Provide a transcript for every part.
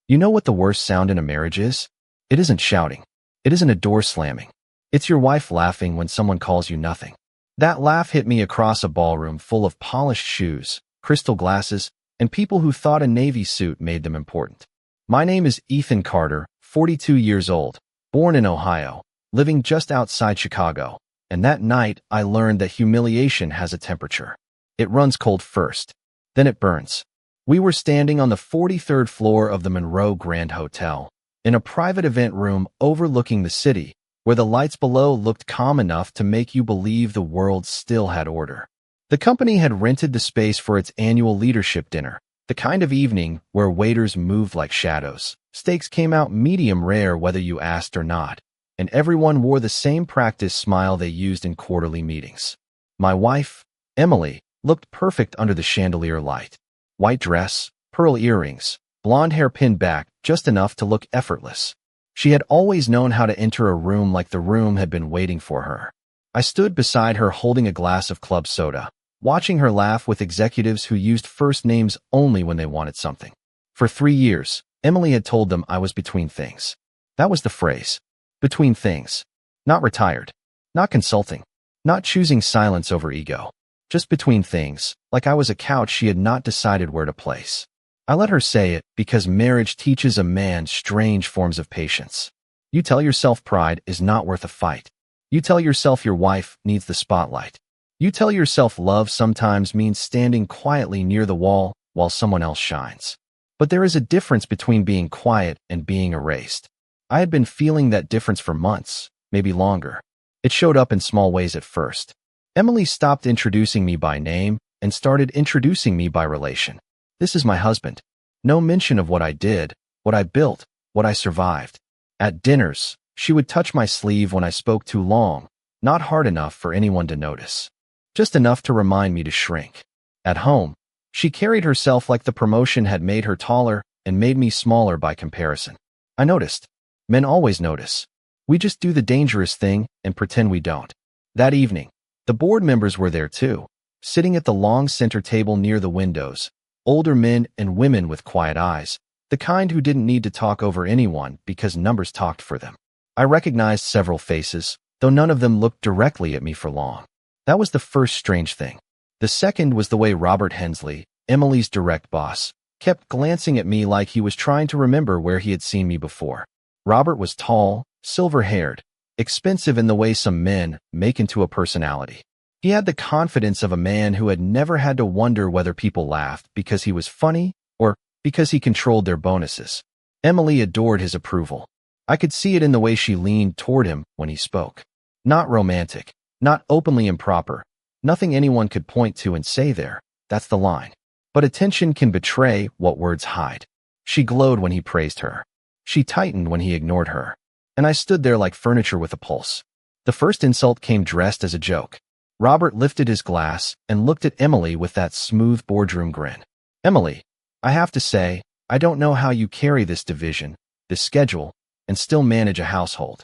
You know what the worst sound in a marriage is? It isn't shouting. It isn't a door slamming. It's your wife laughing when someone calls you nothing. That laugh hit me across a ballroom full of polished shoes, crystal glasses, and people who thought a navy suit made them important. My name is Ethan Carter, 42 years old, born in Ohio, living just outside Chicago, and that night I learned that humiliation has a temperature. It runs cold first, then it burns. We were standing on the 43rd floor of the Monroe Grand Hotel, in a private event room overlooking the city, where the lights below looked calm enough to make you believe the world still had order. The company had rented the space for its annual leadership dinner, the kind of evening where waiters moved like shadows. Steaks came out medium rare whether you asked or not, and everyone wore the same practice smile they used in quarterly meetings. My wife, Emily, looked perfect under the chandelier light. White dress, pearl earrings, blonde hair pinned back just enough to look effortless. She had always known how to enter a room like the room had been waiting for her. I stood beside her holding a glass of club soda, watching her laugh with executives who used first names only when they wanted something. For 3 years, Emily had told them I was between things. That was the phrase. Between things. Not retired. Not consulting. Not choosing silence over ego. Just between things, like I was a couch she had not decided where to place. I let her say it because marriage teaches a man strange forms of patience. You tell yourself pride is not worth a fight. You tell yourself your wife needs the spotlight. You tell yourself love sometimes means standing quietly near the wall while someone else shines. But there is a difference between being quiet and being erased. I had been feeling that difference for months, maybe longer. It showed up in small ways at first. Emily stopped introducing me by name and started introducing me by relation. This is my husband. No mention of what I did, what I built, what I survived. At dinners, she would touch my sleeve when I spoke too long, not hard enough for anyone to notice. Just enough to remind me to shrink. At home, she carried herself like the promotion had made her taller and made me smaller by comparison. I noticed. Men always notice. We just do the dangerous thing and pretend we don't. That evening, the board members were there too, sitting at the long center table near the windows, older men and women with quiet eyes, the kind who didn't need to talk over anyone because numbers talked for them. I recognized several faces, though none of them looked directly at me for long. That was the first strange thing. The second was the way Robert Hensley, Emily's direct boss, kept glancing at me like he was trying to remember where he had seen me before. Robert was tall, silver-haired, expensive in the way some men make into a personality. He had the confidence of a man who had never had to wonder whether people laughed because he was funny or because he controlled their bonuses. Emily adored his approval. I could see it in the way she leaned toward him when he spoke. Not romantic, not openly improper, nothing anyone could point to and say there, that's the line. But attention can betray what words hide. She glowed when he praised her. She tightened when he ignored her. And I stood there like furniture with a pulse. The first insult came dressed as a joke. Robert lifted his glass and looked at Emily with that smooth boardroom grin. Emily, I have to say, I don't know how you carry this division, this schedule, and still manage a household.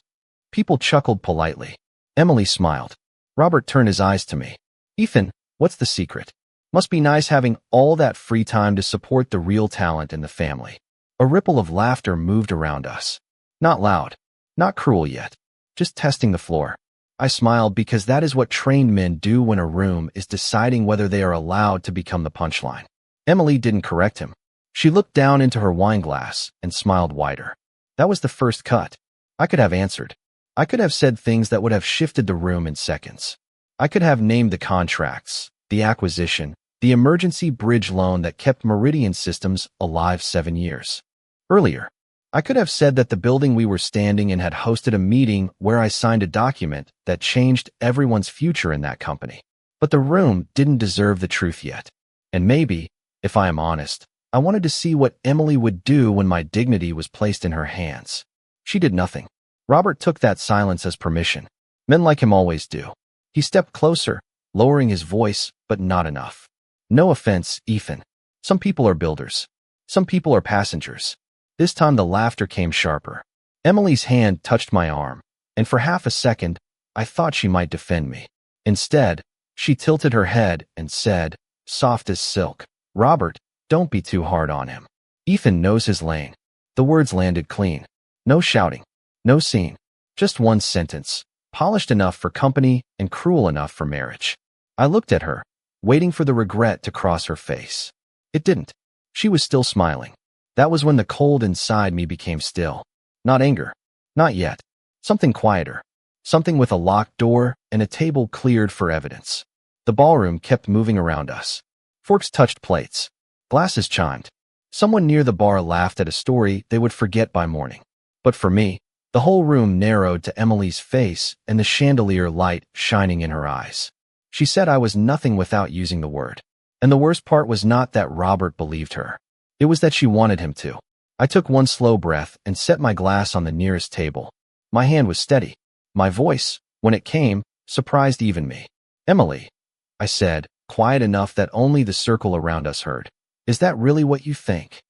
People chuckled politely. Emily smiled. Robert turned his eyes to me. Ethan, what's the secret? Must be nice having all that free time to support the real talent in the family. A ripple of laughter moved around us. Not loud. Not cruel yet. Just testing the floor. I smiled because that is what trained men do when a room is deciding whether they are allowed to become the punchline. Emily didn't correct him. She looked down into her wine glass and smiled wider. That was the first cut. I could have answered. I could have said things that would have shifted the room in seconds. I could have named the contracts, the acquisition, the emergency bridge loan that kept Meridian Systems alive 7 years. Earlier, I could have said that the building we were standing in had hosted a meeting where I signed a document that changed everyone's future in that company. But the room didn't deserve the truth yet. And maybe, if I am honest, I wanted to see what Emily would do when my dignity was placed in her hands. She did nothing. Robert took that silence as permission. Men like him always do. He stepped closer, lowering his voice, but not enough. No offense, Ethan. Some people are builders. Some people are passengers. This time the laughter came sharper. Emily's hand touched my arm, and for half a second, I thought she might defend me. Instead, she tilted her head and said, soft as silk, Robert, don't be too hard on him. Ethan knows his lane. The words landed clean. No shouting. No scene. Just one sentence, polished enough for company and cruel enough for marriage. I looked at her, waiting for the regret to cross her face. It didn't. She was still smiling. That was when the cold inside me became still. Not anger. Not yet. Something quieter. Something with a locked door and a table cleared for evidence. The ballroom kept moving around us. Forks touched plates. Glasses chimed. Someone near the bar laughed at a story they would forget by morning. But for me, the whole room narrowed to Emily's face and the chandelier light shining in her eyes. She said I was nothing without using the word. And the worst part was not that Robert believed her. It was that she wanted him to. I took one slow breath and set my glass on the nearest table. My hand was steady. My voice, when it came, surprised even me. Emily, I said, quiet enough that only the circle around us heard. Is that really what you think?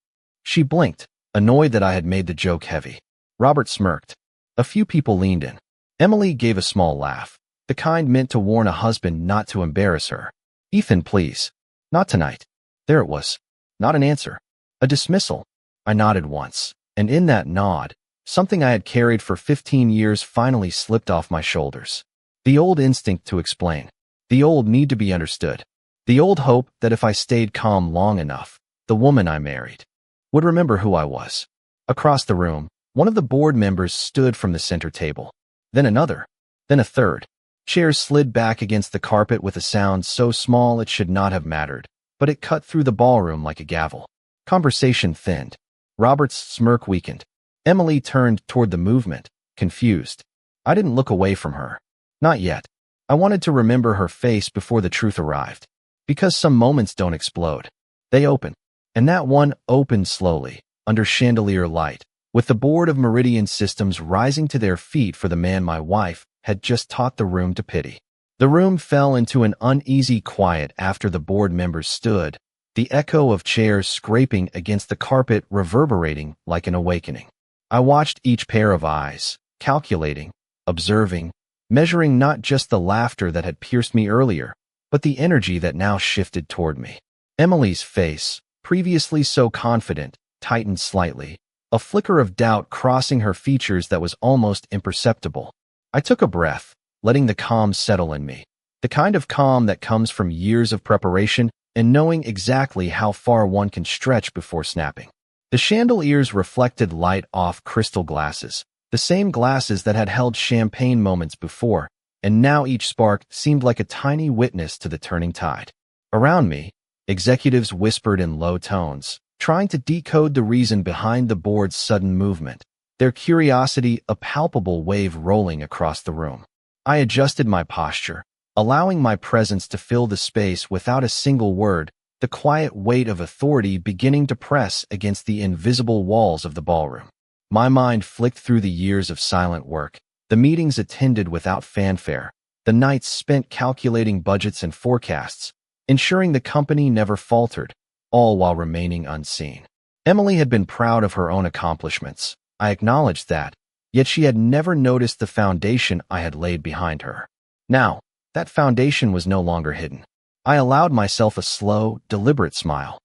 She blinked, annoyed that I had made the joke heavy. Robert smirked. A few people leaned in. Emily gave a small laugh, the kind meant to warn a husband not to embarrass her. Ethan, please. Not tonight. There it was. Not an answer. A dismissal. I nodded once, and in that nod, something I had carried for 15 years finally slipped off my shoulders. The old instinct to explain. The old need to be understood. The old hope that if I stayed calm long enough, the woman I married would remember who I was. Across the room, one of the board members stood from the center table. Then another. Then a third. Chairs slid back against the carpet with a sound so small it should not have mattered, but it cut through the ballroom like a gavel. Conversation thinned. Robert's smirk weakened. Emily turned toward the movement, confused. I didn't look away from her. Not yet. I wanted to remember her face before the truth arrived. Because some moments don't explode. They open. And that one opened slowly, under chandelier light, with the board of Meridian Systems rising to their feet for the man my wife had just taught the room to pity. The room fell into an uneasy quiet after the board members stood, the echo of chairs scraping against the carpet reverberating like an awakening. I watched each pair of eyes, calculating, observing, measuring not just the laughter that had pierced me earlier, but the energy that now shifted toward me. Emily's face, previously so confident, tightened slightly, a flicker of doubt crossing her features that was almost imperceptible. I took a breath, letting the calm settle in me. The kind of calm that comes from years of preparation and knowing exactly how far one can stretch before snapping. The chandeliers reflected light off crystal glasses, the same glasses that had held champagne moments before, and now each spark seemed like a tiny witness to the turning tide. Around me, executives whispered in low tones, trying to decode the reason behind the board's sudden movement, their curiosity a palpable wave rolling across the room. I adjusted my posture, allowing my presence to fill the space without a single word, the quiet weight of authority beginning to press against the invisible walls of the ballroom. My mind flicked through the years of silent work, the meetings attended without fanfare, the nights spent calculating budgets and forecasts, ensuring the company never faltered, all while remaining unseen. Emily had been proud of her own accomplishments. I acknowledged that, yet she had never noticed the foundation I had laid behind her. Now, that foundation was no longer hidden. I allowed myself a slow, deliberate smile,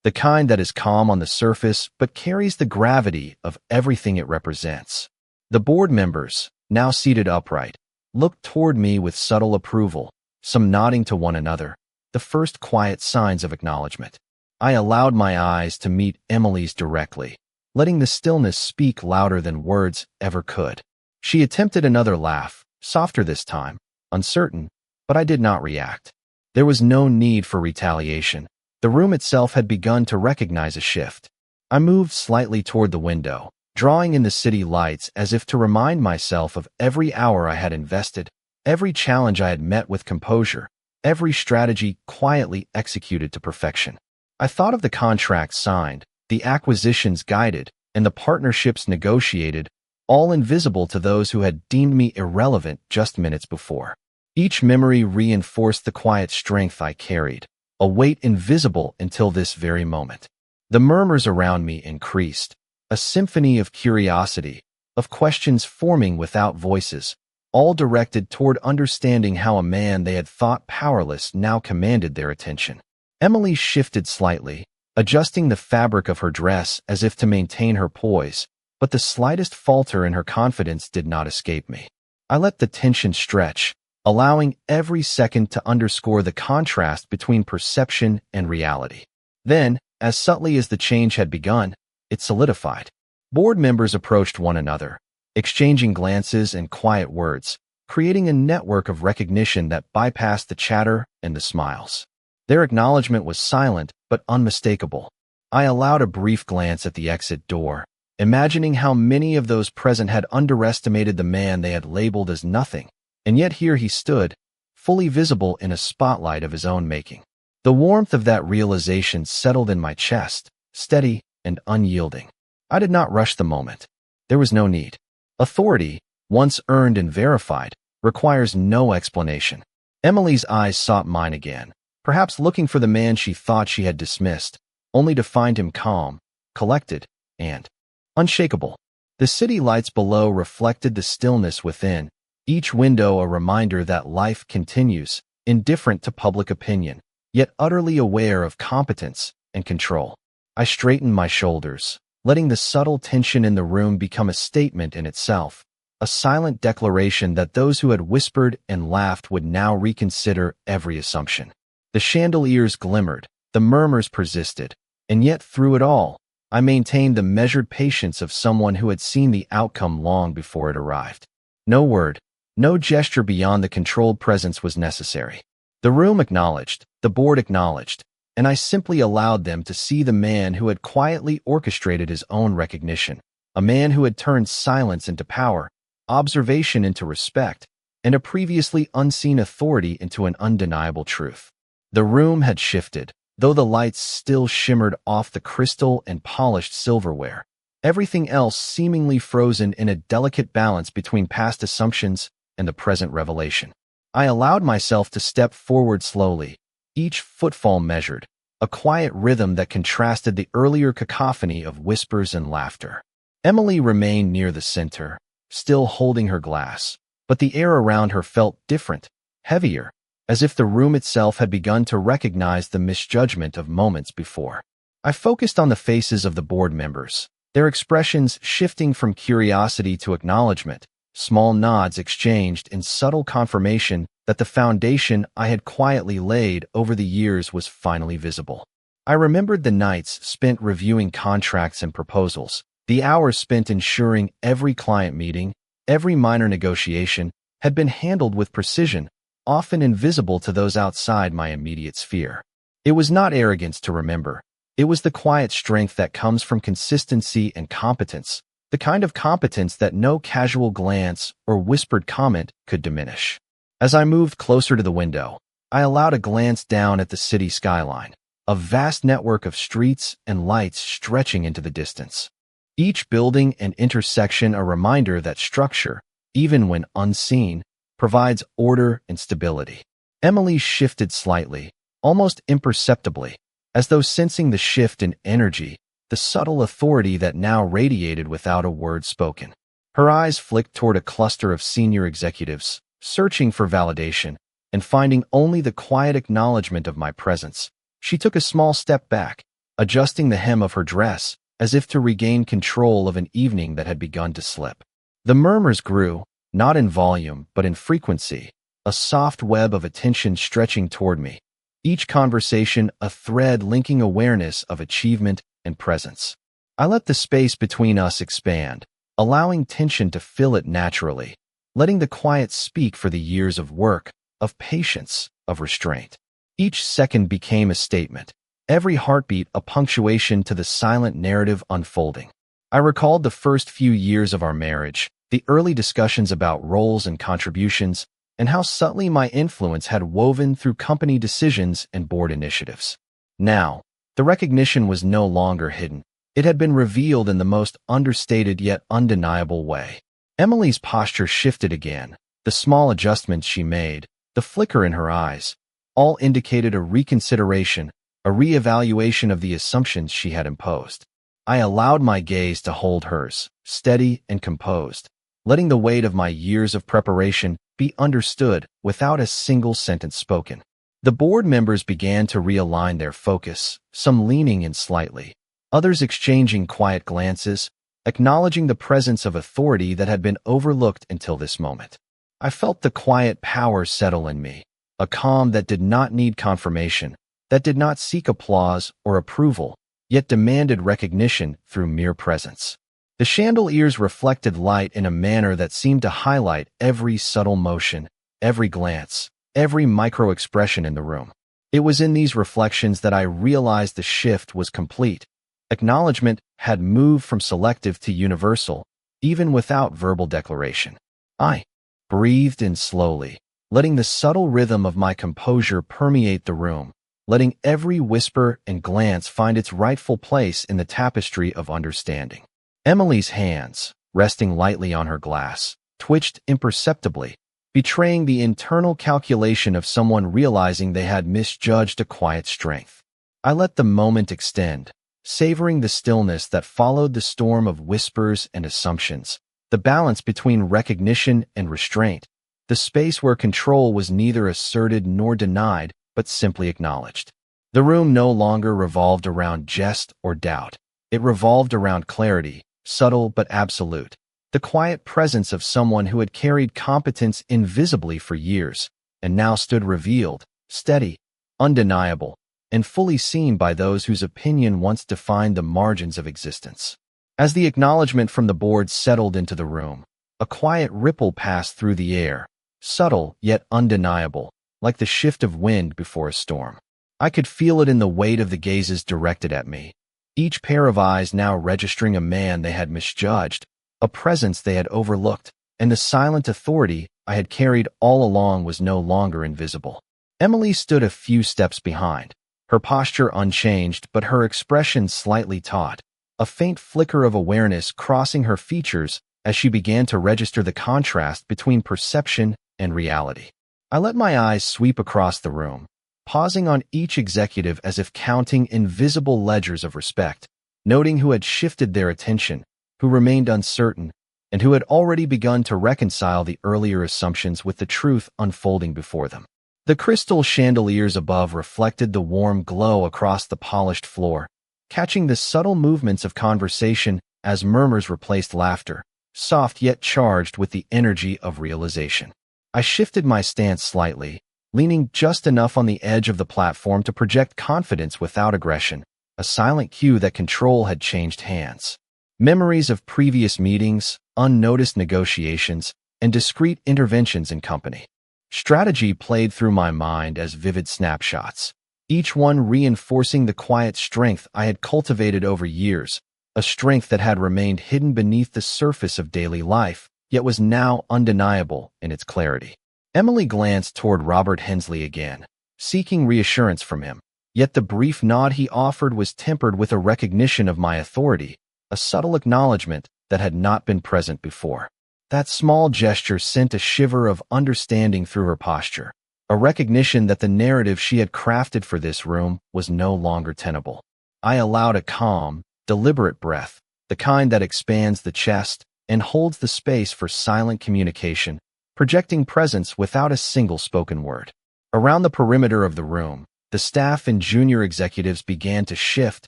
the kind that is calm on the surface but carries the gravity of everything it represents. The board members, now seated upright, looked toward me with subtle approval, some nodding to one another, the first quiet signs of acknowledgement. I allowed my eyes to meet Emily's directly, letting the stillness speak louder than words ever could. She attempted another laugh, softer this time, uncertain, but I did not react. There was no need for retaliation. The room itself had begun to recognize a shift. I moved slightly toward the window, drawing in the city lights as if to remind myself of every hour I had invested, every challenge I had met with composure, every strategy quietly executed to perfection. I thought of the contracts signed, the acquisitions guided, and the partnerships negotiated, all invisible to those who had deemed me irrelevant just minutes before. Each memory reinforced the quiet strength I carried, a weight invisible until this very moment. The murmurs around me increased, a symphony of curiosity, of questions forming without voices, all directed toward understanding how a man they had thought powerless now commanded their attention. Emily shifted slightly, adjusting the fabric of her dress as if to maintain her poise, but the slightest falter in her confidence did not escape me. I let the tension stretch, allowing every second to underscore the contrast between perception and reality. Then, as subtly as the change had begun, it solidified. Board members approached one another, exchanging glances and quiet words, creating a network of recognition that bypassed the chatter and the smiles. Their acknowledgement was silent but unmistakable. I allowed a brief glance at the exit door, imagining how many of those present had underestimated the man they had labeled as nothing, and yet here he stood, fully visible in a spotlight of his own making. The warmth of that realization settled in my chest, steady and unyielding. I did not rush the moment. There was no need. Authority, once earned and verified, requires no explanation. Emily's eyes sought mine again, perhaps looking for the man she thought she had dismissed, only to find him calm, collected, and unshakable. The city lights below reflected the stillness within, each window a reminder that life continues, indifferent to public opinion, yet utterly aware of competence and control. I straightened my shoulders, letting the subtle tension in the room become a statement in itself, a silent declaration that those who had whispered and laughed would now reconsider every assumption. The chandeliers glimmered, the murmurs persisted, and yet through it all, I maintained the measured patience of someone who had seen the outcome long before it arrived. No word, no gesture beyond the controlled presence was necessary. The room acknowledged, the board acknowledged, and I simply allowed them to see the man who had quietly orchestrated his own recognition, a man who had turned silence into power, observation into respect, and a previously unseen authority into an undeniable truth. The room had shifted, though the lights still shimmered off the crystal and polished silverware, everything else seemingly frozen in a delicate balance between past assumptions and the present revelation. I allowed myself to step forward slowly, each footfall measured, a quiet rhythm that contrasted the earlier cacophony of whispers and laughter. Emily remained near the center, still holding her glass, but the air around her felt different, heavier, as if the room itself had begun to recognize the misjudgment of moments before. I focused on the faces of the board members, their expressions shifting from curiosity to acknowledgement, small nods exchanged in subtle confirmation that the foundation I had quietly laid over the years was finally visible. I remembered the nights spent reviewing contracts and proposals, the hours spent ensuring every client meeting, every minor negotiation, had been handled with precision, often invisible to those outside my immediate sphere. It was not arrogance to remember. It was the quiet strength that comes from consistency and competence, the kind of competence that no casual glance or whispered comment could diminish. As I moved closer to the window, I allowed a glance down at the city skyline, a vast network of streets and lights stretching into the distance. Each building and intersection a reminder that structure, even when unseen, provides order and stability. Emily shifted slightly, almost imperceptibly, as though sensing the shift in energy, the subtle authority that now radiated without a word spoken. Her eyes flicked toward a cluster of senior executives, searching for validation, and finding only the quiet acknowledgement of my presence. She took a small step back, adjusting the hem of her dress, as if to regain control of an evening that had begun to slip. The murmurs grew, not in volume but in frequency, a soft web of attention stretching toward me, each conversation a thread linking awareness of achievement and presence. I let the space between us expand, allowing tension to fill it naturally, letting the quiet speak for the years of work, of patience, of restraint. Each second became a statement, every heartbeat a punctuation to the silent narrative unfolding. I recalled the first few years of our marriage, the early discussions about roles and contributions, and how subtly my influence had woven through company decisions and board initiatives. Now, the recognition was no longer hidden. It had been revealed in the most understated yet undeniable way. Emily's posture shifted again, the small adjustments she made, the flicker in her eyes, all indicated a reconsideration, a reevaluation of the assumptions she had imposed. I allowed my gaze to hold hers, steady and composed, letting the weight of my years of preparation be understood without a single sentence spoken. The board members began to realign their focus, some leaning in slightly, others exchanging quiet glances, acknowledging the presence of authority that had been overlooked until this moment. I felt the quiet power settle in me, a calm that did not need confirmation, that did not seek applause or approval, yet demanded recognition through mere presence. The chandeliers reflected light in a manner that seemed to highlight every subtle motion, every glance, every micro-expression in the room. It was in these reflections that I realized the shift was complete. Acknowledgement had moved from selective to universal, even without verbal declaration. I breathed in slowly, letting the subtle rhythm of my composure permeate the room, letting every whisper and glance find its rightful place in the tapestry of understanding. Emily's hands, resting lightly on her glass, twitched imperceptibly, betraying the internal calculation of someone realizing they had misjudged a quiet strength. I let the moment extend, savoring the stillness that followed the storm of whispers and assumptions, the balance between recognition and restraint, the space where control was neither asserted nor denied, but simply acknowledged. The room no longer revolved around jest or doubt. It revolved around clarity, subtle but absolute, the quiet presence of someone who had carried competence invisibly for years, and now stood revealed, steady, undeniable, and fully seen by those whose opinion once defined the margins of existence. As the acknowledgement from the board settled into the room, a quiet ripple passed through the air, subtle yet undeniable, like the shift of wind before a storm. I could feel it in the weight of the gazes directed at me, each pair of eyes now registering a man they had misjudged, a presence they had overlooked, and the silent authority I had carried all along was no longer invisible. Emily stood a few steps behind, her posture unchanged but her expression slightly taut, a faint flicker of awareness crossing her features as she began to register the contrast between perception and reality. I let my eyes sweep across the room, pausing on each executive as if counting invisible ledgers of respect, noting who had shifted their attention, who remained uncertain, and who had already begun to reconcile the earlier assumptions with the truth unfolding before them. The crystal chandeliers above reflected the warm glow across the polished floor, catching the subtle movements of conversation as murmurs replaced laughter, soft yet charged with the energy of realization. I shifted my stance slightly, leaning just enough on the edge of the platform to project confidence without aggression, a silent cue that control had changed hands. Memories of previous meetings, unnoticed negotiations, and discreet interventions in company. Strategy played through my mind as vivid snapshots, each one reinforcing the quiet strength I had cultivated over years, a strength that had remained hidden beneath the surface of daily life, yet was now undeniable in its clarity. Emily glanced toward Robert Hensley again, seeking reassurance from him, yet the brief nod he offered was tempered with a recognition of my authority, a subtle acknowledgement that had not been present before. That small gesture sent a shiver of understanding through her posture, a recognition that the narrative she had crafted for this room was no longer tenable. I allowed a calm, deliberate breath, the kind that expands the chest and holds the space for silent communication, projecting presence without a single spoken word. Around the perimeter of the room, the staff and junior executives began to shift,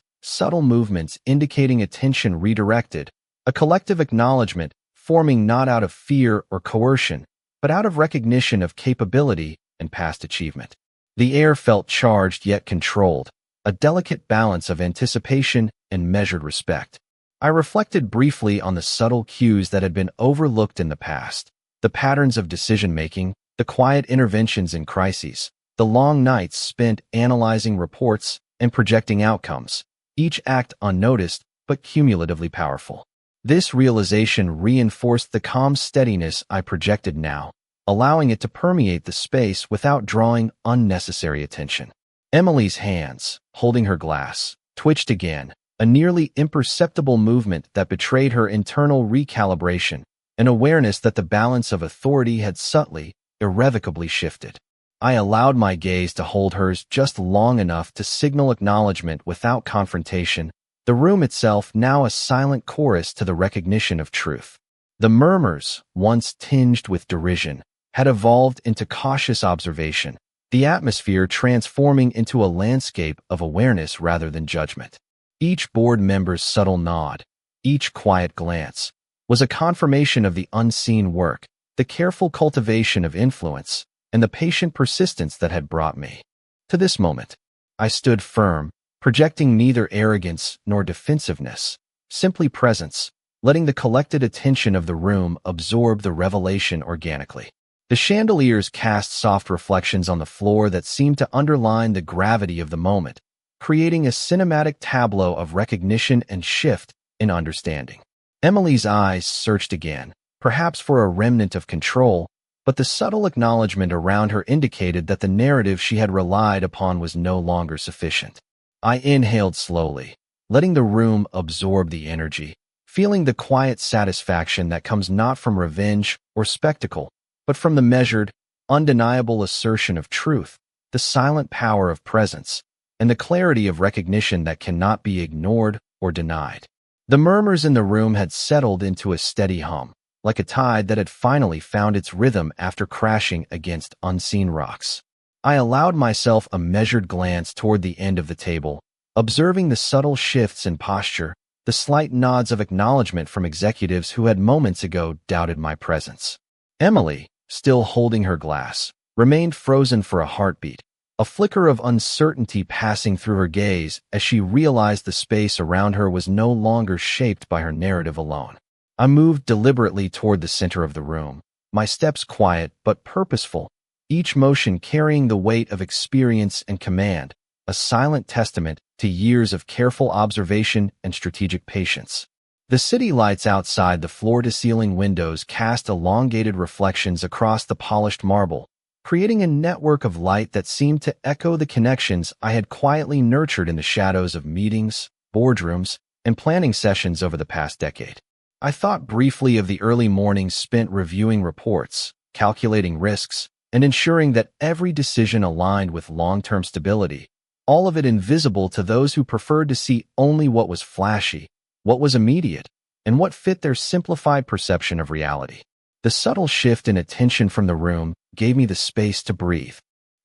subtle movements indicating attention redirected, a collective acknowledgement forming not out of fear or coercion, but out of recognition of capability and past achievement. The air felt charged yet controlled, a delicate balance of anticipation and measured respect. I reflected briefly on the subtle cues that had been overlooked in the past, the patterns of decision-making, the quiet interventions in crises, the long nights spent analyzing reports and projecting outcomes, each act unnoticed but cumulatively powerful. This realization reinforced the calm steadiness I projected now, allowing it to permeate the space without drawing unnecessary attention. Emily's hands, holding her glass, twitched again, a nearly imperceptible movement that betrayed her internal recalibration, an awareness that the balance of authority had subtly, irrevocably shifted. I allowed my gaze to hold hers just long enough to signal acknowledgement without confrontation, the room itself now a silent chorus to the recognition of truth. The murmurs, once tinged with derision, had evolved into cautious observation, the atmosphere transforming into a landscape of awareness rather than judgment. Each board member's subtle nod, each quiet glance, was a confirmation of the unseen work, the careful cultivation of influence, and the patient persistence that had brought me to this moment. I stood firm, projecting neither arrogance nor defensiveness, simply presence, letting the collected attention of the room absorb the revelation organically. The chandeliers cast soft reflections on the floor that seemed to underline the gravity of the moment, creating a cinematic tableau of recognition and shift in understanding. Emily's eyes searched again, perhaps for a remnant of control, but the subtle acknowledgement around her indicated that the narrative she had relied upon was no longer sufficient. I inhaled slowly, letting the room absorb the energy, feeling the quiet satisfaction that comes not from revenge or spectacle, but from the measured, undeniable assertion of truth, the silent power of presence, and the clarity of recognition that cannot be ignored or denied. The murmurs in the room had settled into a steady hum, like a tide that had finally found its rhythm after crashing against unseen rocks. I allowed myself a measured glance toward the end of the table, observing the subtle shifts in posture, the slight nods of acknowledgement from executives who had moments ago doubted my presence. Emily, still holding her glass, remained frozen for a heartbeat, a flicker of uncertainty passing through her gaze as she realized the space around her was no longer shaped by her narrative alone. I moved deliberately toward the center of the room, my steps quiet but purposeful, each motion carrying the weight of experience and command, a silent testament to years of careful observation and strategic patience. The city lights outside the floor-to-ceiling windows cast elongated reflections across the polished marble, creating a network of light that seemed to echo the connections I had quietly nurtured in the shadows of meetings, boardrooms, and planning sessions over the past decade. I thought briefly of the early mornings spent reviewing reports, calculating risks, and ensuring that every decision aligned with long-term stability, all of it invisible to those who preferred to see only what was flashy, what was immediate, and what fit their simplified perception of reality. The subtle shift in attention from the room gave me the space to breathe,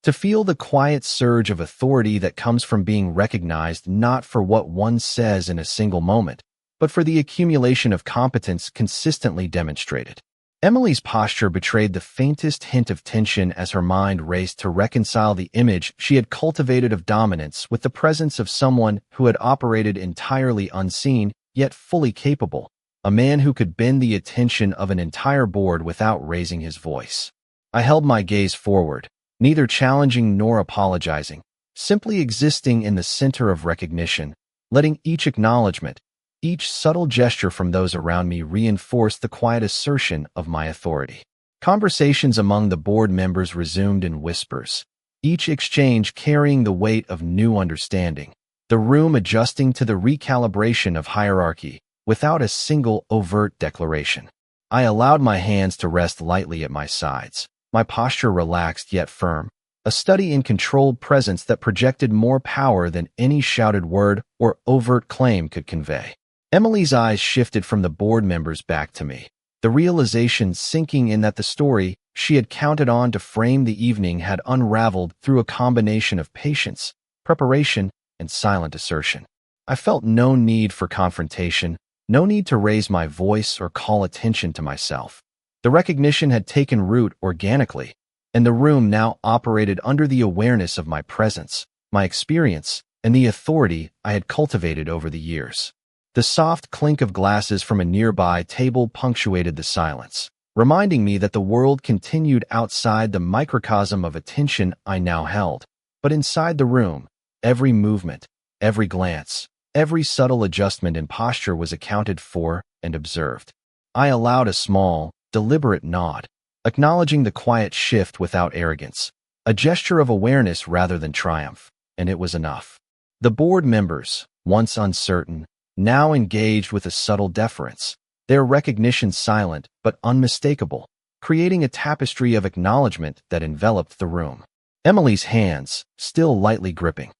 to feel the quiet surge of authority that comes from being recognized not for what one says in a single moment, but for the accumulation of competence consistently demonstrated. Emily's posture betrayed the faintest hint of tension as her mind raced to reconcile the image she had cultivated of dominance with the presence of someone who had operated entirely unseen, yet fully capable, a man who could bend the attention of an entire board without raising his voice. I held my gaze forward, neither challenging nor apologizing, simply existing in the center of recognition, letting each acknowledgement, each subtle gesture from those around me reinforce the quiet assertion of my authority. Conversations among the board members resumed in whispers, each exchange carrying the weight of new understanding, the room adjusting to the recalibration of hierarchy without a single overt declaration. I allowed my hands to rest lightly at my sides, my posture relaxed yet firm, a study in controlled presence that projected more power than any shouted word or overt claim could convey. Emily's eyes shifted from the board members back to me, the realization sinking in that the story she had counted on to frame the evening had unraveled through a combination of patience, preparation, and silent assertion. I felt no need for confrontation, no need to raise my voice or call attention to myself. The recognition had taken root organically, and the room now operated under the awareness of my presence, my experience, and the authority I had cultivated over the years. The soft clink of glasses from a nearby table punctuated the silence, reminding me that the world continued outside the microcosm of attention I now held. But inside the room, every movement, every glance, every subtle adjustment in posture was accounted for and observed. I allowed a small, deliberate nod, acknowledging the quiet shift without arrogance, a gesture of awareness rather than triumph, and it was enough. The board members, once uncertain, now engaged with a subtle deference, their recognition silent but unmistakable, creating a tapestry of acknowledgement that enveloped the room. Emily's hands, still lightly gripping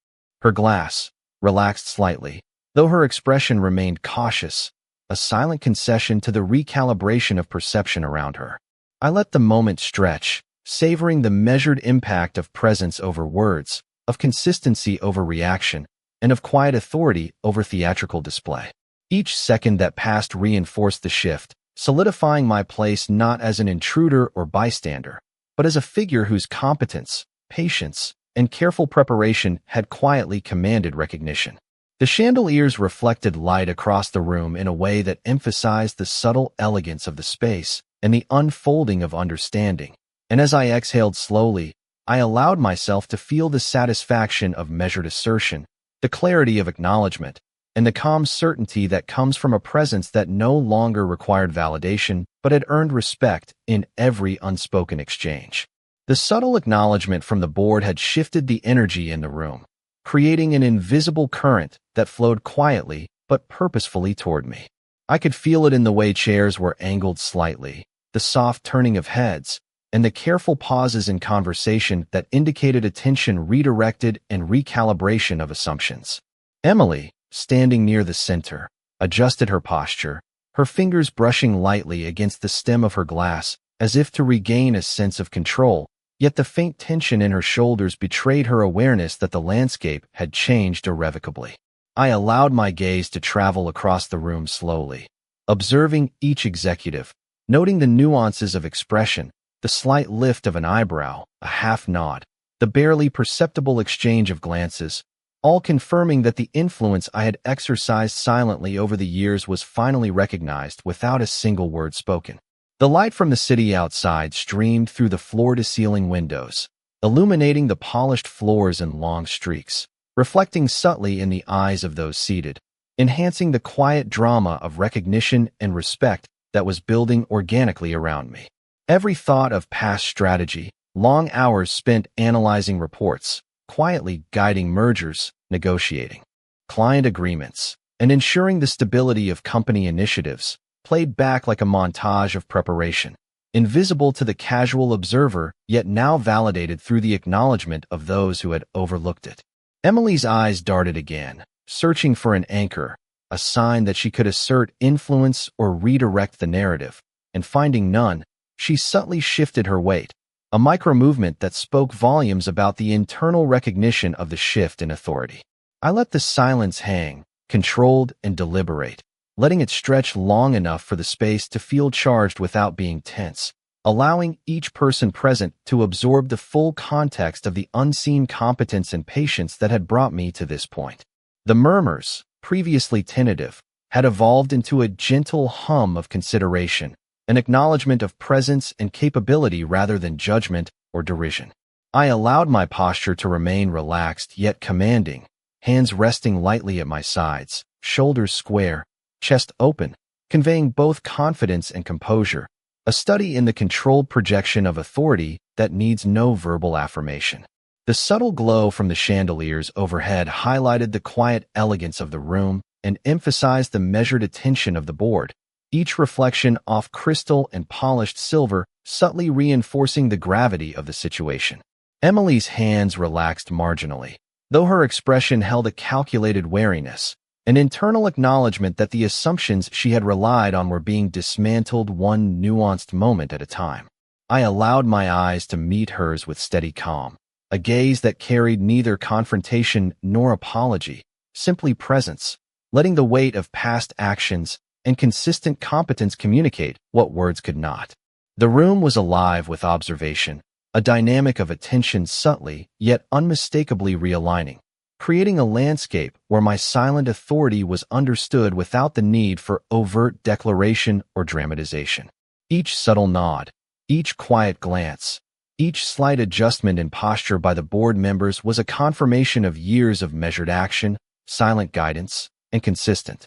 her glass, relaxed slightly, though her expression remained cautious, a silent concession to the recalibration of perception around her. I let the moment stretch, savoring the measured impact of presence over words, of consistency over reaction, and of quiet authority over theatrical display. Each second that passed reinforced the shift, solidifying my place not as an intruder or bystander, but as a figure whose competence, patience, and careful preparation had quietly commanded recognition. The chandeliers reflected light across the room in a way that emphasized the subtle elegance of the space and the unfolding of understanding, and as I exhaled slowly, I allowed myself to feel the satisfaction of measured assertion, the clarity of acknowledgement, and the calm certainty that comes from a presence that no longer required validation but had earned respect in every unspoken exchange. The subtle acknowledgement from the board had shifted the energy in the room, creating an invisible current that flowed quietly but purposefully toward me. I could feel it in the way chairs were angled slightly, the soft turning of heads, and the careful pauses in conversation that indicated attention redirected and recalibration of assumptions. Emily, standing near the center, adjusted her posture, her fingers brushing lightly against the stem of her glass as if to regain a sense of control, yet the faint tension in her shoulders betrayed her awareness that the landscape had changed irrevocably. I allowed my gaze to travel across the room slowly, observing each executive, noting the nuances of expression, the slight lift of an eyebrow, a half nod, the barely perceptible exchange of glances, all confirming that the influence I had exercised silently over the years was finally recognized without a single word spoken. The light from the city outside streamed through the floor-to-ceiling windows, illuminating the polished floors in long streaks, reflecting subtly in the eyes of those seated, enhancing the quiet drama of recognition and respect that was building organically around me. Every thought of past strategy, long hours spent analyzing reports, quietly guiding mergers, negotiating client agreements, and ensuring the stability of company initiatives, played back like a montage of preparation, invisible to the casual observer, yet now validated through the acknowledgement of those who had overlooked it. Emily's eyes darted again, searching for an anchor, a sign that she could assert influence or redirect the narrative, and finding none, she subtly shifted her weight, a micro-movement that spoke volumes about the internal recognition of the shift in authority. I let the silence hang, controlled and deliberate, letting it stretch long enough for the space to feel charged without being tense, allowing each person present to absorb the full context of the unseen competence and patience that had brought me to this point. The murmurs, previously tentative, had evolved into a gentle hum of consideration, an acknowledgement of presence and capability rather than judgment or derision. I allowed my posture to remain relaxed yet commanding, hands resting lightly at my sides, shoulders square, chest open, conveying both confidence and composure, a study in the controlled projection of authority that needs no verbal affirmation. The subtle glow from the chandeliers overhead highlighted the quiet elegance of the room and emphasized the measured attention of the board, each reflection off crystal and polished silver subtly reinforcing the gravity of the situation. Emily's hands relaxed marginally, though her expression held a calculated wariness, an internal acknowledgement that the assumptions she had relied on were being dismantled one nuanced moment at a time. I allowed my eyes to meet hers with steady calm, a gaze that carried neither confrontation nor apology, simply presence, letting the weight of past actions and consistent competence communicate what words could not. The room was alive with observation, a dynamic of attention subtly yet unmistakably realigning, creating a landscape where my silent authority was understood without the need for overt declaration or dramatization. Each subtle nod, each quiet glance, each slight adjustment in posture by the board members was a confirmation of years of measured action, silent guidance, and consistent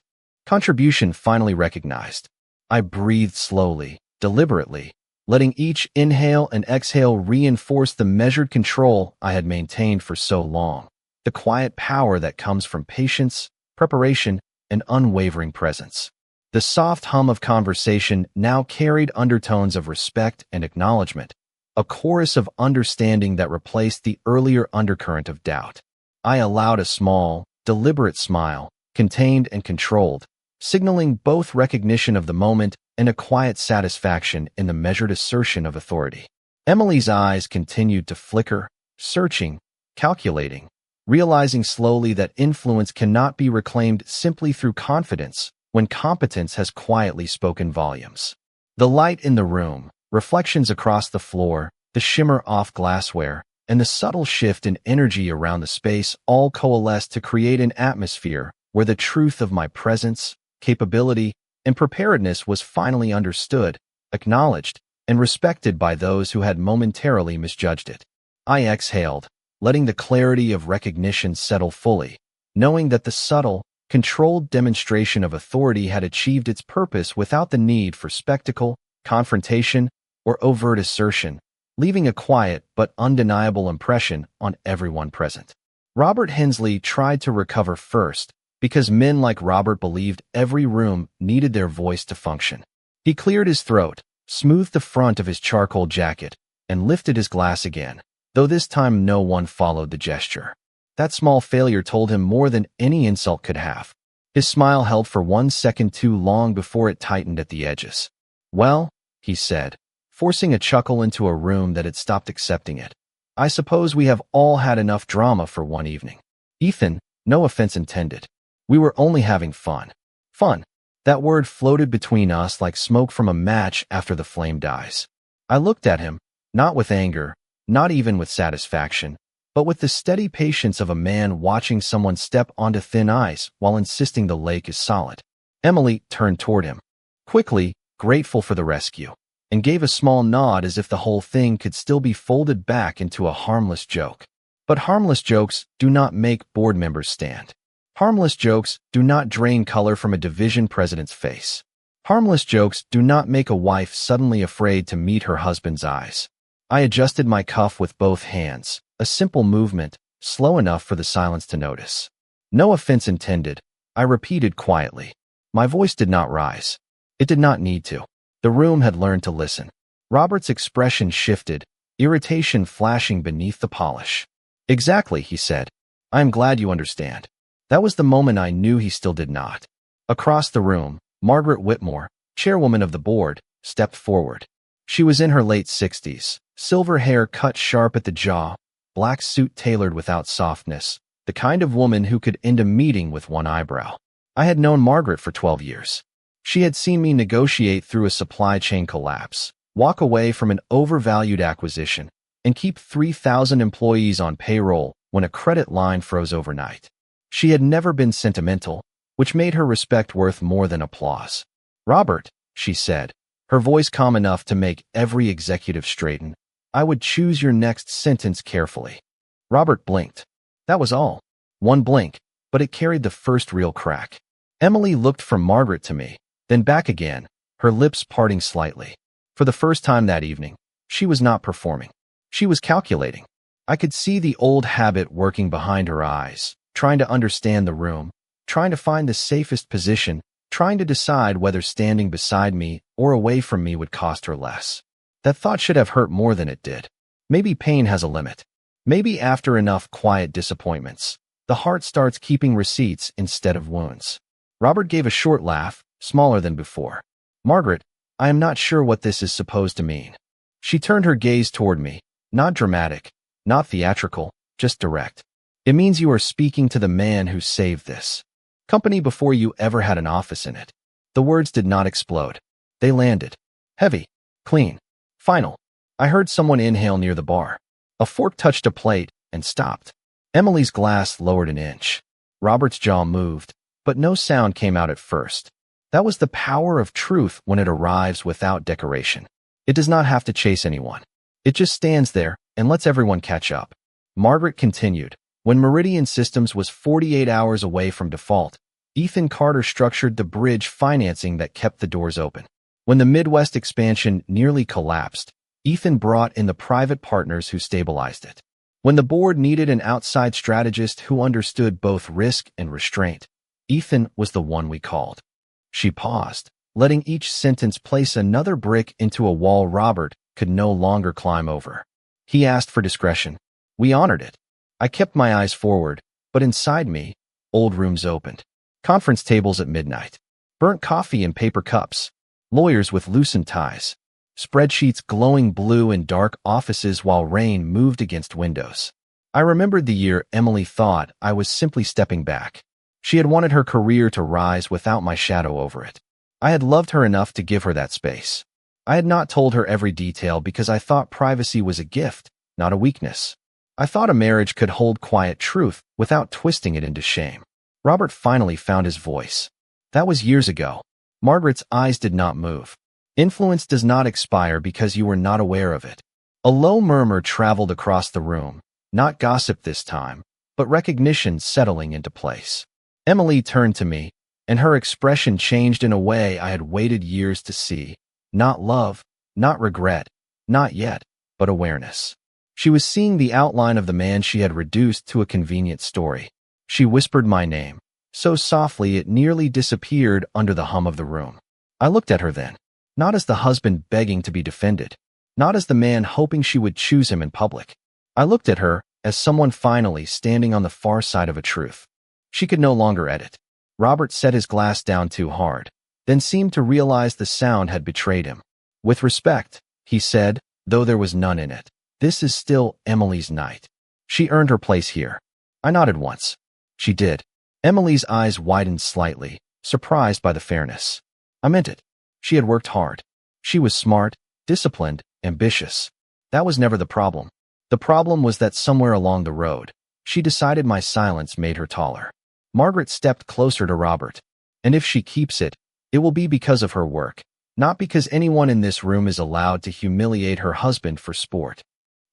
contribution finally recognized. I breathed slowly, deliberately, letting each inhale and exhale reinforce the measured control I had maintained for so long. The quiet power that comes from patience, preparation, and unwavering presence. The soft hum of conversation now carried undertones of respect and acknowledgement, a chorus of understanding that replaced the earlier undercurrent of doubt. I allowed a small, deliberate smile, contained and controlled, signaling both recognition of the moment and a quiet satisfaction in the measured assertion of authority. Emily's eyes continued to flicker, searching, calculating, realizing slowly that influence cannot be reclaimed simply through confidence when competence has quietly spoken volumes. The light in the room, reflections across the floor, the shimmer off glassware, and the subtle shift in energy around the space all coalesced to create an atmosphere where the truth of my presence, capability, and preparedness was finally understood, acknowledged, and respected by those who had momentarily misjudged it. I exhaled, letting the clarity of recognition settle fully, knowing that the subtle, controlled demonstration of authority had achieved its purpose without the need for spectacle, confrontation, or overt assertion, leaving a quiet but undeniable impression on everyone present. Robert Hensley tried to recover first, because men like Robert believed every room needed their voice to function. He cleared his throat, smoothed the front of his charcoal jacket, and lifted his glass again, though this time no one followed the gesture. That small failure told him more than any insult could have. His smile held for 1 second too long before it tightened at the edges. "Well," he said, forcing a chuckle into a room that had stopped accepting it, "I suppose we have all had enough drama for one evening. Ethan, no offense intended. We were only having fun." Fun. That word floated between us like smoke from a match after the flame dies. I looked at him, not with anger, not even with satisfaction, but with the steady patience of a man watching someone step onto thin ice while insisting the lake is solid. Emily turned toward him, quickly, grateful for the rescue, and gave a small nod as if the whole thing could still be folded back into a harmless joke. But harmless jokes do not make board members stand. Harmless jokes do not drain color from a division president's face. Harmless jokes do not make a wife suddenly afraid to meet her husband's eyes. I adjusted my cuff with both hands, a simple movement, slow enough for the silence to notice. "No offense intended," I repeated quietly. My voice did not rise. It did not need to. The room had learned to listen. Robert's expression shifted, irritation flashing beneath the polish. "Exactly," he said. "I am glad you understand." That was the moment I knew he still did not. Across the room, Margaret Whitmore, chairwoman of the board, stepped forward. She was in her late 60s, silver hair cut sharp at the jaw, black suit tailored without softness, the kind of woman who could end a meeting with one eyebrow. I had known Margaret for 12 years. She had seen me negotiate through a supply chain collapse, walk away from an overvalued acquisition, and keep 3,000 employees on payroll when a credit line froze overnight. She had never been sentimental, which made her respect worth more than applause. "Robert," she said, her voice calm enough to make every executive straighten, "I would choose your next sentence carefully." Robert blinked. That was all. One blink, but it carried the first real crack. Emily looked from Margaret to me, then back again, her lips parting slightly. For the first time that evening, she was not performing. She was calculating. I could see the old habit working behind her eyes, trying to understand the room, trying to find the safest position, trying to decide whether standing beside me or away from me would cost her less. That thought should have hurt more than it did. Maybe pain has a limit. Maybe after enough quiet disappointments, the heart starts keeping receipts instead of wounds. Robert gave a short laugh, smaller than before. "Margaret, I am not sure what this is supposed to mean." She turned her gaze toward me, not dramatic, not theatrical, just direct. "It means you are speaking to the man who saved this company before you ever had an office in it." The words did not explode. They landed. Heavy, clean, final. I heard someone inhale near the bar. A fork touched a plate and stopped. Emily's glass lowered an inch. Robert's jaw moved, but no sound came out at first. That was the power of truth when it arrives without decoration. It does not have to chase anyone. It just stands there and lets everyone catch up. Margaret continued. "When Meridian Systems was 48 hours away from default, Ethan Carter structured the bridge financing that kept the doors open. When the Midwest expansion nearly collapsed, Ethan brought in the private partners who stabilized it. When the board needed an outside strategist who understood both risk and restraint, Ethan was the one we called." She paused, letting each sentence place another brick into a wall Robert could no longer climb over. "He asked for discretion. We honored it." I kept my eyes forward, but inside me, old rooms opened. Conference tables at midnight. Burnt coffee in paper cups. Lawyers with loosened ties. spreadsheets glowing blue in dark offices while rain moved against windows. I remembered the year Emily thought I was simply stepping back. She had wanted her career to rise without my shadow over it. I had loved her enough to give her that space. I had not told her every detail because I thought privacy was a gift, not a weakness. I thought a marriage could hold quiet truth without twisting it into shame. Robert finally found his voice. That was years ago. Margaret's eyes did not move. Influence does not expire because you were not aware of it. A low murmur traveled across the room, not gossip this time, but recognition settling into place. Emily turned to me, and her expression changed in a way I had waited years to see. Not love, not regret, not yet, but awareness. She was seeing the outline of the man she had reduced to a convenient story. She whispered my name, so softly it nearly disappeared under the hum of the room. I looked at her then, not as the husband begging to be defended, not as the man hoping she would choose him in public. I looked at her as someone finally standing on the far side of a truth. She could no longer edit. Robert set his glass down too hard, then seemed to realize the sound had betrayed him. With respect, he said, though there was none in it, this is still Emily's night. She earned her place here. I nodded once. She did. Emily's eyes widened slightly, surprised by the fairness. I meant it. She had worked hard. She was smart, disciplined, ambitious. That was never the problem. The problem was that somewhere along the road, she decided my silence made her taller. Margaret stepped closer to Robert. And if she keeps it, it will be because of her work, not because anyone in this room is allowed to humiliate her husband for sport.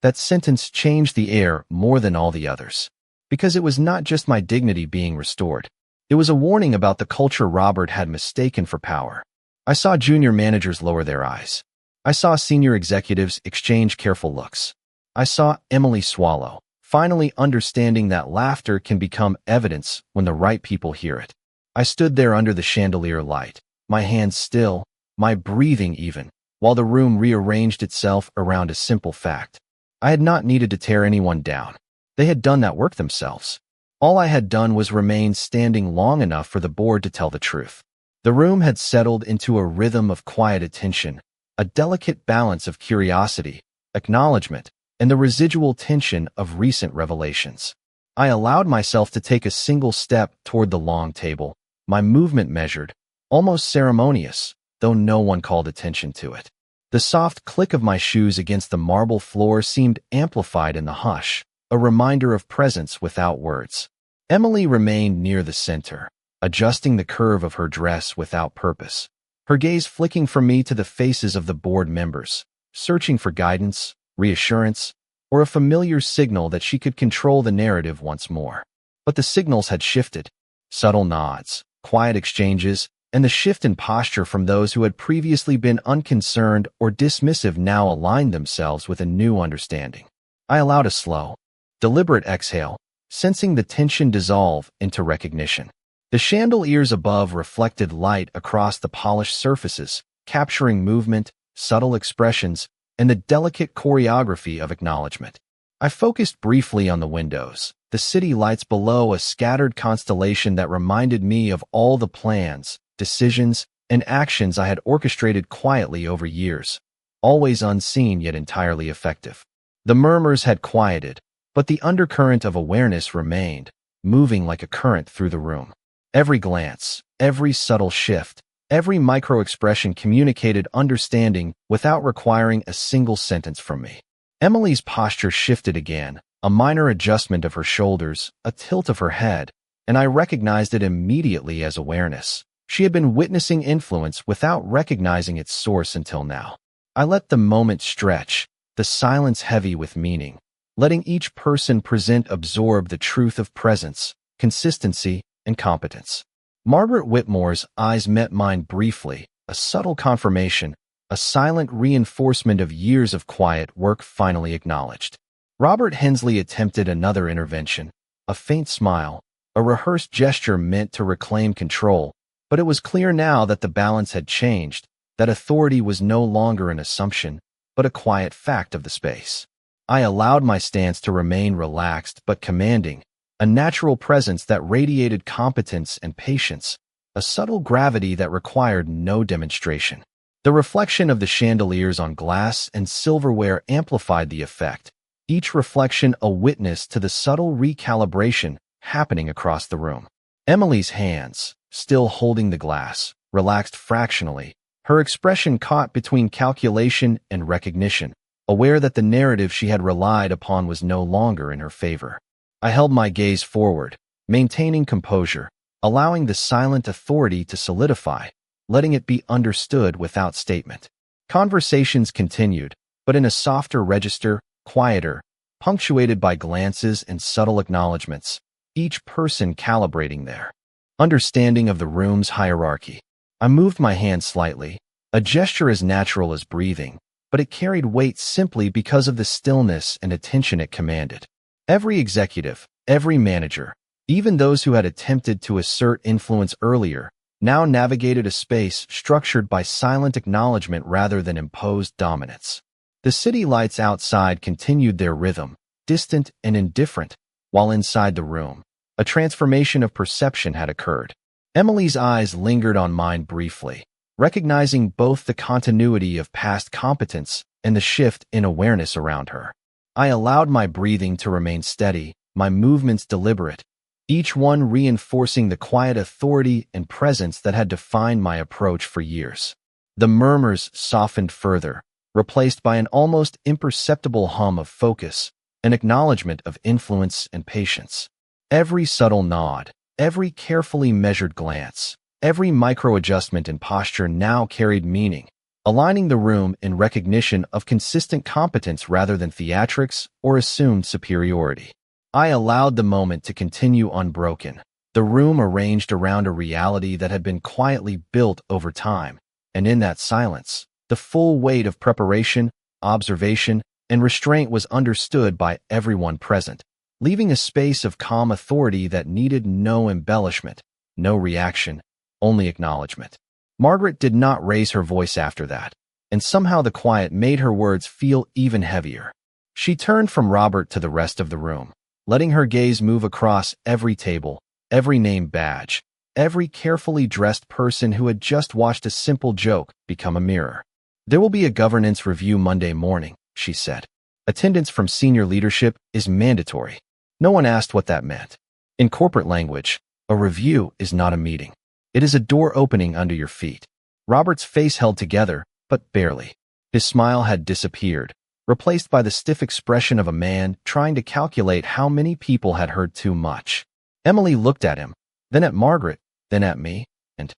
That sentence changed the air more than all the others. Because it was not just my dignity being restored. It was a warning about the culture Robert had mistaken for power. I saw junior managers lower their eyes. I saw senior executives exchange careful looks. I saw Emily swallow, finally understanding that laughter can become evidence when the right people hear it. I stood there under the chandelier light, my hands still, my breathing even, while the room rearranged itself around a simple fact. I had not needed to tear anyone down. They had done that work themselves. All I had done was remain standing long enough for the board to tell the truth. The room had settled into a rhythm of quiet attention, a delicate balance of curiosity, acknowledgement, and the residual tension of recent revelations. I allowed myself to take a single step toward the long table, my movement measured, almost ceremonious, though no one called attention to it. The soft click of my shoes against the marble floor seemed amplified in the hush, a reminder of presence without words. Emily remained near the center, adjusting the curve of her dress without purpose, her gaze flicking from me to the faces of the board members, searching for guidance, reassurance, or a familiar signal that she could control the narrative once more. But the signals had shifted. Subtle nods, quiet exchanges, and the shift in posture from those who had previously been unconcerned or dismissive now aligned themselves with a new understanding. I allowed a slow, deliberate exhale, sensing the tension dissolve into recognition. The chandeliers above reflected light across the polished surfaces, capturing movement, subtle expressions, and the delicate choreography of acknowledgement. I focused briefly on the windows, the city lights below a scattered constellation that reminded me of all the plans, decisions, and actions I had orchestrated quietly over years, always unseen yet entirely effective. The murmurs had quieted, but the undercurrent of awareness remained, moving like a current through the room. Every glance, every subtle shift, every micro-expression communicated understanding without requiring a single sentence from me. Emily's posture shifted again, a minor adjustment of her shoulders, a tilt of her head, and I recognized it immediately as awareness. She had been witnessing influence without recognizing its source until now. I let the moment stretch, the silence heavy with meaning, letting each person present absorb the truth of presence, consistency, and competence. Margaret Whitmore's eyes met mine briefly, a subtle confirmation, a silent reinforcement of years of quiet work finally acknowledged. Robert Hensley attempted another intervention, a faint smile, a rehearsed gesture meant to reclaim control, but it was clear now that the balance had changed, that authority was no longer an assumption, but a quiet fact of the space. I allowed my stance to remain relaxed but commanding, a natural presence that radiated competence and patience, a subtle gravity that required no demonstration. The reflection of the chandeliers on glass and silverware amplified the effect, each reflection a witness to the subtle recalibration happening across the room. Emily's hands, still holding the glass, relaxed fractionally, her expression caught between calculation and recognition, aware that the narrative she had relied upon was no longer in her favor. I held my gaze forward, maintaining composure, allowing the silent authority to solidify, letting it be understood without statement. Conversations continued, but in a softer register, quieter, punctuated by glances and subtle acknowledgments, each person calibrating their understanding of the room's hierarchy. I moved my hand slightly, a gesture as natural as breathing, but it carried weight simply because of the stillness and attention it commanded. Every executive, every manager, even those who had attempted to assert influence earlier, now navigated a space structured by silent acknowledgement rather than imposed dominance. The city lights outside continued their rhythm, distant and indifferent, while inside the room, a transformation of perception had occurred. Emily's eyes lingered on mine briefly, recognizing both the continuity of past competence and the shift in awareness around her. I allowed my breathing to remain steady, my movements deliberate, each one reinforcing the quiet authority and presence that had defined my approach for years. The murmurs softened further, replaced by an almost imperceptible hum of focus, an acknowledgement of influence and patience. Every subtle nod, every carefully measured glance, every micro-adjustment in posture now carried meaning, aligning the room in recognition of consistent competence rather than theatrics or assumed superiority. I allowed the moment to continue unbroken, the room arranged around a reality that had been quietly built over time, and in that silence, the full weight of preparation, observation, and restraint was understood by everyone present, leaving a space of calm authority that needed no embellishment, no reaction, only acknowledgement. Margaret did not raise her voice after that, and somehow the quiet made her words feel even heavier. She turned from Robert to the rest of the room, letting her gaze move across every table, every name badge, every carefully dressed person who had just watched a simple joke become a mirror. "There will be a governance review Monday morning," she said. "Attendance from senior leadership is mandatory." No one asked what that meant. In corporate language, a review is not a meeting. It is a door opening under your feet. Robert's face held together, but barely. His smile had disappeared, replaced by the stiff expression of a man trying to calculate how many people had heard too much. Emily looked at him, then at Margaret, then at me, and,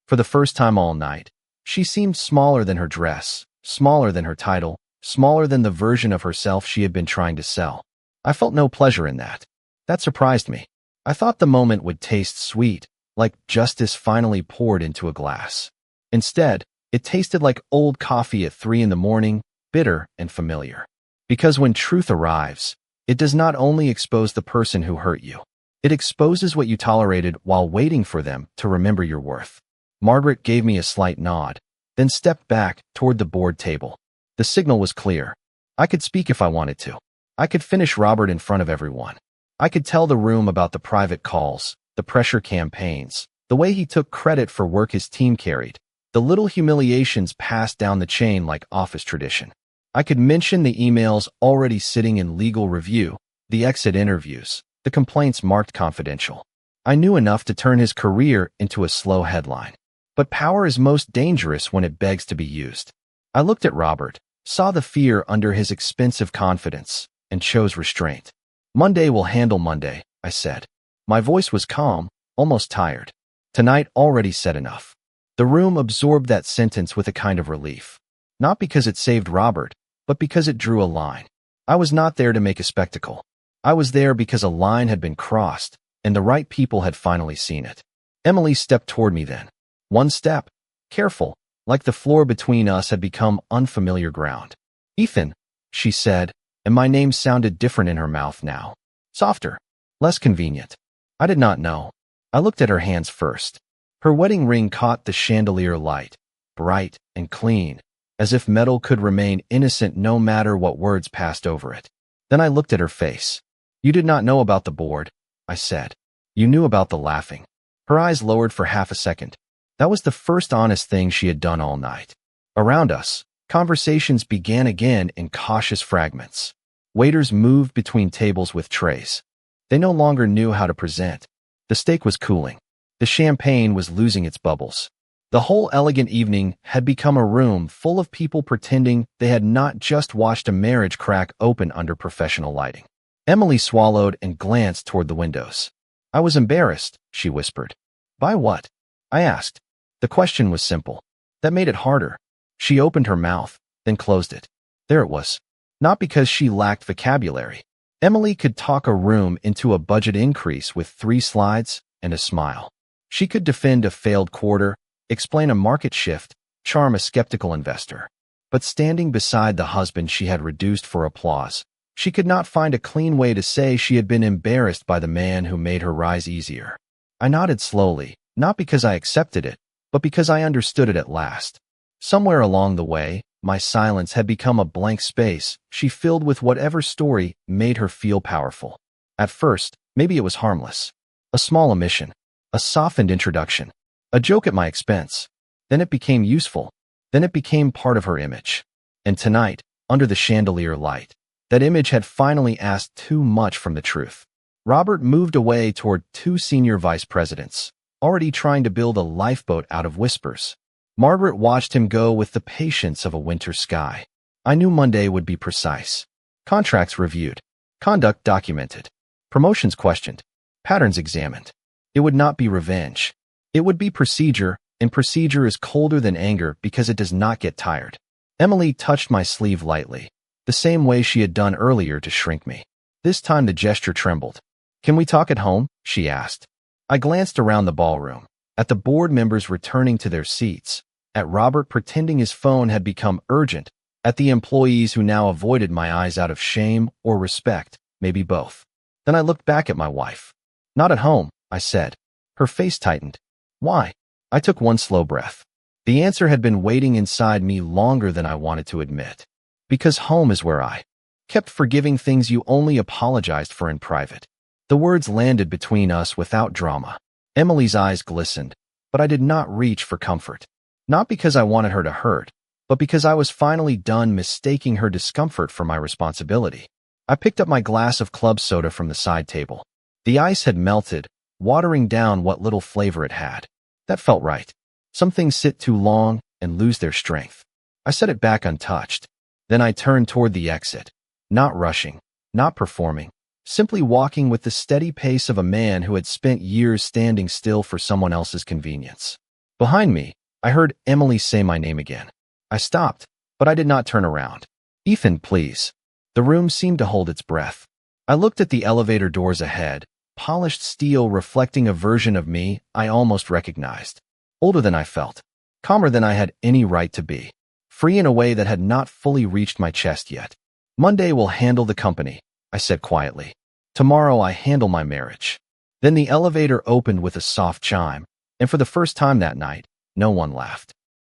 for the first time all night, she seemed smaller than her dress, smaller than her title, smaller than the version of herself she had been trying to sell. I felt no pleasure in that. That surprised me. I thought the moment would taste sweet, like justice finally poured into a glass. Instead, it tasted like old coffee at 3 in the morning, bitter and familiar. Because when truth arrives, it does not only expose the person who hurt you. It exposes what you tolerated while waiting for them to remember your worth. Margaret gave me a slight nod, then stepped back toward the board table. The signal was clear. I could speak if I wanted to. I could finish Robert in front of everyone. I could tell the room about the private calls, the pressure campaigns, the way he took credit for work his team carried, the little humiliations passed down the chain like office tradition. I could mention the emails already sitting in legal review, the exit interviews, the complaints marked confidential. I knew enough to turn his career into a slow headline. But power is most dangerous when it begs to be used. I looked at Robert, saw the fear under his expensive confidence, and chose restraint. "Monday will handle Monday," I said. My voice was calm, almost tired. Tonight already said enough. The room absorbed that sentence with a kind of relief. Not because it saved Robert, but because it drew a line. I was not there to make a spectacle. I was there because a line had been crossed, and the right people had finally seen it. Emily stepped toward me then. One step, careful, like the floor between us had become unfamiliar ground. "Ethan," she said, and my name sounded different in her mouth now. Softer, less convenient. I did not know. I looked at her hands first. Her wedding ring caught the chandelier light, bright and clean, as if metal could remain innocent no matter what words passed over it. Then I looked at her face. "You did not know about the board," I said. "You knew about the laughing." Her eyes lowered for half a second. That was the first honest thing she had done all night. Around us, conversations began again in cautious fragments. Waiters moved between tables with trays. They no longer knew how to present. The steak was cooling. The champagne was losing its bubbles. The whole elegant evening had become a room full of people pretending they had not just watched a marriage crack open under professional lighting. Emily swallowed and glanced toward the windows. I was embarrassed, she whispered. By what? I asked. The question was simple. That made it harder. She opened her mouth, then closed it. There it was. Not because she lacked vocabulary. Emily could talk a room into a budget increase with 3 slides and a smile. She could defend a failed quarter, explain a market shift, charm a skeptical investor. But standing beside the husband she had reduced for applause, she could not find a clean way to say she had been embarrassed by the man who made her rise easier. I nodded slowly, not because I accepted it, but because I understood it at last. Somewhere along the way, my silence had become a blank space she filled with whatever story made her feel powerful. At first, maybe it was harmless. A small omission, a softened introduction, a joke at my expense. Then it became useful. Then it became part of her image. And tonight, under the chandelier light, that image had finally asked too much from the truth. Robert moved away toward 2 senior vice presidents, already trying to build a lifeboat out of whispers. Margaret watched him go with the patience of a winter sky. I knew Monday would be precise. Contracts reviewed. Conduct documented. Promotions questioned. Patterns examined. It would not be revenge. It would be procedure, and procedure is colder than anger because it does not get tired. Emily touched my sleeve lightly, the same way she had done earlier to shrink me. This time the gesture trembled. Can we talk at home? She asked. I glanced around the ballroom, at the board members returning to their seats, at Robert pretending his phone had become urgent, at the employees who now avoided my eyes out of shame or respect, maybe both. Then I looked back at my wife. Not at home, I said. Her face tightened. Why? I took one slow breath. The answer had been waiting inside me longer than I wanted to admit. Because home is where I kept forgiving things you only apologized for in private. The words landed between us without drama. Emily's eyes glistened, but I did not reach for comfort. Not because I wanted her to hurt, but because I was finally done mistaking her discomfort for my responsibility. I picked up my glass of club soda from the side table. The ice had melted, watering down what little flavor it had. That felt right. Some things sit too long and lose their strength. I set it back untouched. Then I turned toward the exit, not rushing, not performing, simply walking with the steady pace of a man who had spent years standing still for someone else's convenience. Behind me, I heard Emily say my name again. I stopped, but I did not turn around. Ethan, please. The room seemed to hold its breath. I looked at the elevator doors ahead, polished steel reflecting a version of me I almost recognized. Older than I felt, calmer than I had any right to be, free in a way that had not fully reached my chest yet. Monday will handle the company, I said quietly. Tomorrow I handle my marriage. Then the elevator opened with a soft chime, and for the first time that night, no one laughed.